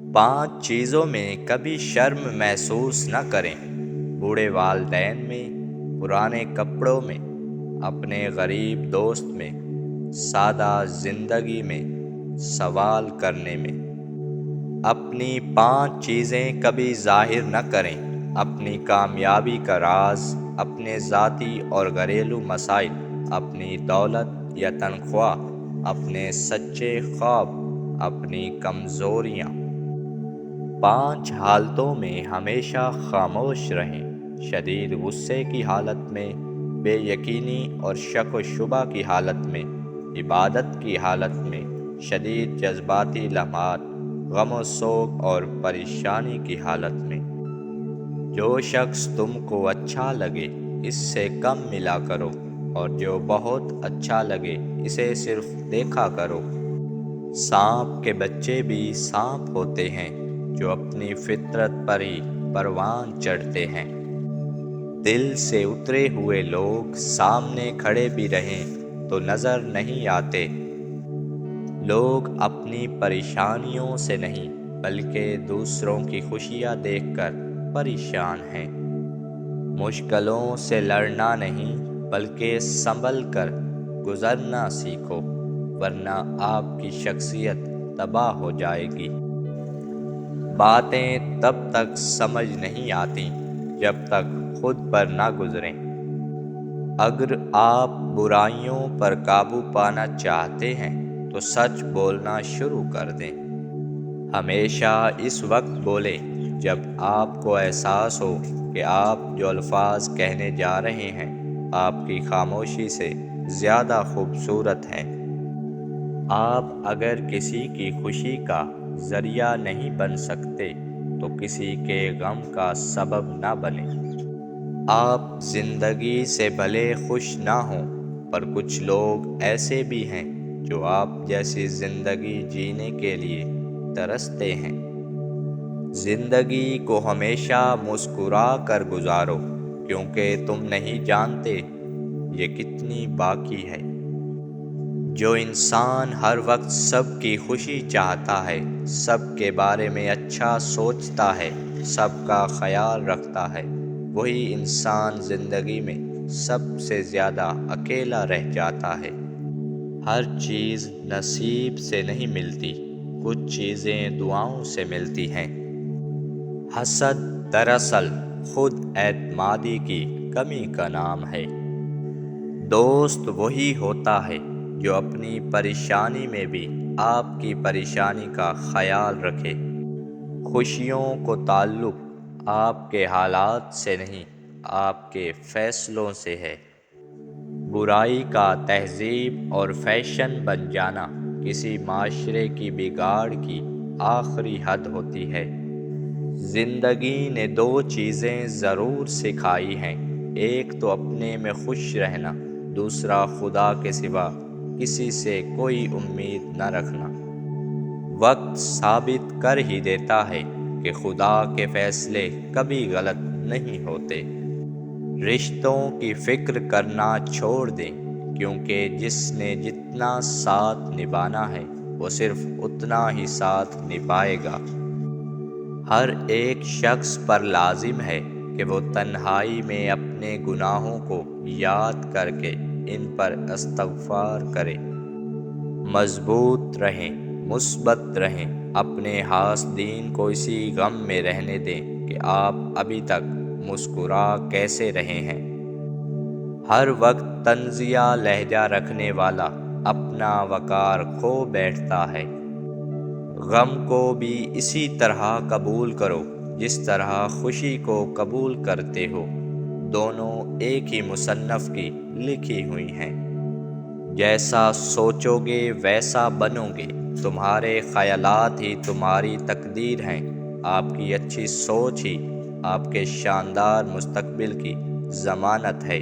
5 چیزوں میں کبھی شرم محسوس نہ کریں: بوڑھے والدین میں، پرانے کپڑوں میں، اپنے غریب دوست میں، سادہ زندگی میں، سوال کرنے میں۔ اپنی 5 چیزیں کبھی ظاہر نہ کریں: اپنی کامیابی کا راز، اپنے ذاتی اور گھریلو مسائل، اپنی دولت یا تنخواہ، اپنے سچے خواب، اپنی کمزوریاں۔ 5 حالتوں میں ہمیشہ خاموش رہیں: شدید غصے کی حالت میں، بے یقینی اور شک و شبہ کی حالت میں، عبادت کی حالت میں، شدید جذباتی لمحات، غم و سوگ اور پریشانی کی حالت میں۔ جو شخص تم کو اچھا لگے اس سے کم ملا کرو، اور جو بہت اچھا لگے اسے صرف دیکھا کرو۔ سانپ کے بچے بھی سانپ ہوتے ہیں جو اپنی فطرت پر ہی پروان چڑھتے ہیں۔ دل سے اترے ہوئے لوگ سامنے کھڑے بھی رہیں تو نظر نہیں آتے۔ لوگ اپنی پریشانیوں سے نہیں بلکہ دوسروں کی خوشیاں دیکھ کر پریشان ہیں۔ مشکلوں سے لڑنا نہیں بلکہ سنبھل کر گزرنا سیکھو، ورنہ آپ کی شخصیت تباہ ہو جائے گی۔ باتیں تب تک سمجھ نہیں آتی جب تک خود پر نہ گزریں۔ اگر آپ برائیوں پر قابو پانا چاہتے ہیں تو سچ بولنا شروع کر دیں۔ ہمیشہ اس وقت بولیں جب آپ کو احساس ہو کہ آپ جو الفاظ کہنے جا رہے ہیں آپ کی خاموشی سے زیادہ خوبصورت ہیں۔ آپ اگر کسی کی خوشی کا ذریعہ نہیں بن سکتے تو کسی کے غم کا سبب نہ بنیں۔ آپ زندگی سے بھلے خوش نہ ہوں، پر کچھ لوگ ایسے بھی ہیں جو آپ جیسی زندگی جینے کے لیے ترستے ہیں۔ زندگی کو ہمیشہ مسکرا کر گزارو، کیونکہ تم نہیں جانتے یہ کتنی باقی ہے۔ جو انسان ہر وقت سب کی خوشی چاہتا ہے، سب کے بارے میں اچھا سوچتا ہے، سب کا خیال رکھتا ہے، وہی انسان زندگی میں سب سے زیادہ اکیلا رہ جاتا ہے۔ ہر چیز نصیب سے نہیں ملتی، کچھ چیزیں دعاؤں سے ملتی ہیں۔ حسد دراصل خود اعتمادی کی کمی کا نام ہے۔ دوست وہی ہوتا ہے جو اپنی پریشانی میں بھی آپ کی پریشانی کا خیال رکھے۔ خوشیوں کو تعلق آپ کے حالات سے نہیں، آپ کے فیصلوں سے ہے۔ برائی کا تہذیب اور فیشن بن جانا کسی معاشرے کی بگاڑ کی آخری حد ہوتی ہے۔ زندگی نے 2 چیزیں ضرور سکھائی ہیں: ایک تو اپنے میں خوش رہنا، دوسرا خدا کے سوا کسی سے کوئی امید نہ رکھنا۔ وقت ثابت کر ہی دیتا ہے کہ خدا کے فیصلے کبھی غلط نہیں ہوتے۔ رشتوں کی فکر کرنا چھوڑ دیں، کیونکہ جس نے جتنا ساتھ نبھانا ہے وہ صرف اتنا ہی ساتھ نبھائے گا۔ ہر ایک شخص پر لازم ہے کہ وہ تنہائی میں اپنے گناہوں کو یاد کر کے ان پر استغفار کرے۔ مضبوط رہیں، مثبت رہیں، اپنے حاسدین کو اسی غم میں رہنے دیں کہ آپ ابھی تک مسکرا کیسے رہے ہیں۔ ہر وقت طنزیہ لہجہ رکھنے والا اپنا وقار کھو بیٹھتا ہے۔ غم کو بھی اسی طرح قبول کرو جس طرح خوشی کو قبول کرتے ہو، دونوں ایک ہی مصنف کی لکھی ہوئی ہیں۔ جیسا سوچو گے ویسا بنو گے، تمہارے خیالات ہی تمہاری تقدیر ہیں۔ آپ کی اچھی سوچ ہی آپ کے شاندار مستقبل کی ضمانت ہے۔